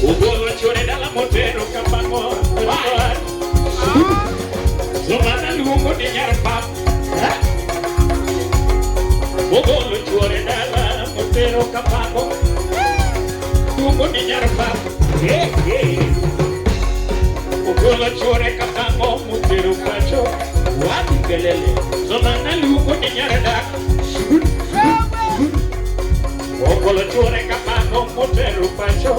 Ugolo chore dala motero kapango. Zomana lungo ni nyarpa. Ugolo chore dala motero kapango. Lungo ni nyarpa. Ugolo chore kapango motero pacho. Wadi kelele. Zomana lungo ni nyarda. Ugolo chore kapango motero pacho.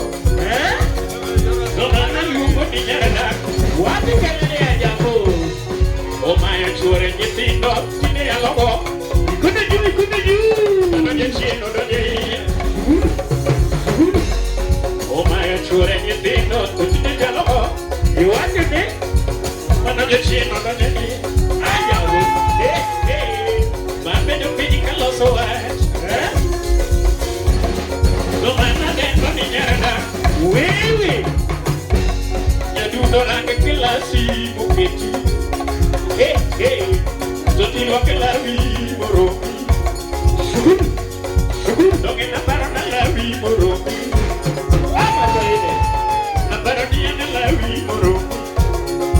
Zomana lungo ni nyarda. Wadi kelele ajabu. Omari chore nyithindo tine yalogo. Ikune ju. Ndoje chino ndoje. Omari chore nyithindo tine yalogo. Iwake ne. Ndoje chino ndoje. Ajabu. Mame no pidi kaloso wat. Zomana dendo ni nyarda. Wewe. Nyadundo range kilasi muketi. Zoti wake la vi moroki. Donge na para na la vi moroki. Ama zaide. Na para ni na la vi moroki.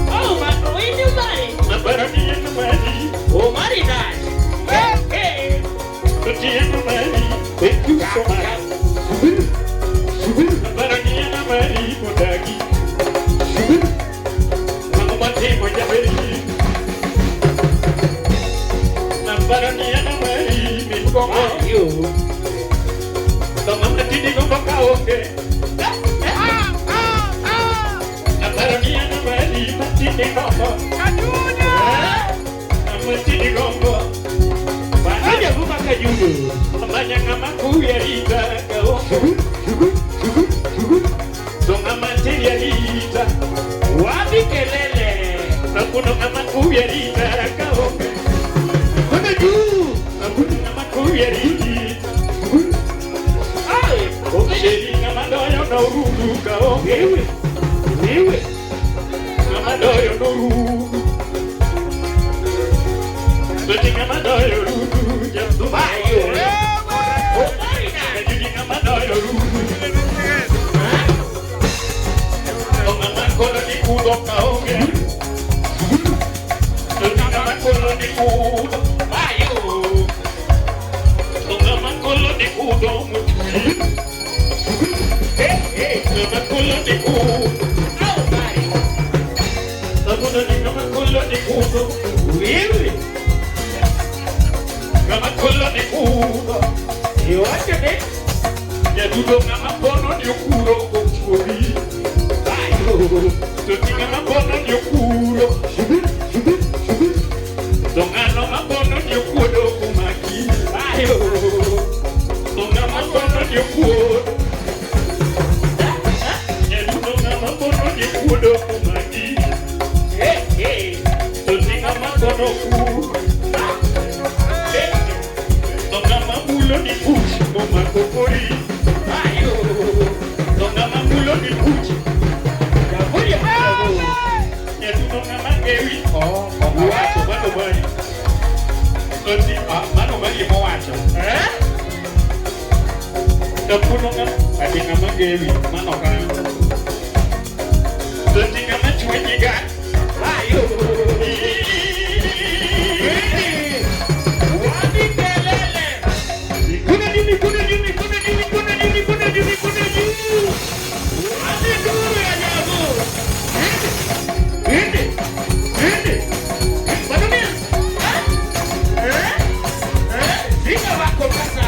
Oh, mano ini mai. Na para ni na mani. Omari Nash. Zoti na mani. Thank you so much. Na para ni na mani modagi. Mama mate moja beri. Barania na mari mingongo yo. Tama tini gomba kaoke. Na barania na mari matini gomba. Ajudo. Na matini gomba. Bana buka kajudo. Amanya ngama kuyarita kaoke. Donga matini yarita. Wapi kelele. Na kuno ngama kuyarita kaoke. No rudu ka ogewe. Ngamadoyo no rudu. Beti ngamadoyo rudu jamdu bayo. Omari na judi ngamadoyo rudu. Ngamakola ni kudo ka ogewe. Ngamakola ni kudo bayo. Ngamakola ni kudo mutuli. Ngamakulo ni kudo. Omari. Ngamakulo ni kudo. Wewe. Ngamakulo ni kudo. Iwaje ne? Nyadudo ngamapono ni kudo kuchuri. Ayo. Toti ngamapono ni kudo. Dongano ngamapono ni kudo kumaki. Ayo. Ngamapono ni kudo. Kudo kumagi. Tozinga makono ku. Tonga mamulo ni kuchi moma kokori. Ayo. Tonga mamulo ni kuchi. Yaboya yabo. Yetu tonga mangewi. Wacho bado bari. Tozi mano bari mo wacho. Tokunonga adinga mangewi mano kan. Tozinga machuenyiga. Ayo. Wadi kelele. Kuna jumi. Wadi duru ya jabu. Hindi. Badunia. Zinga wako kasa.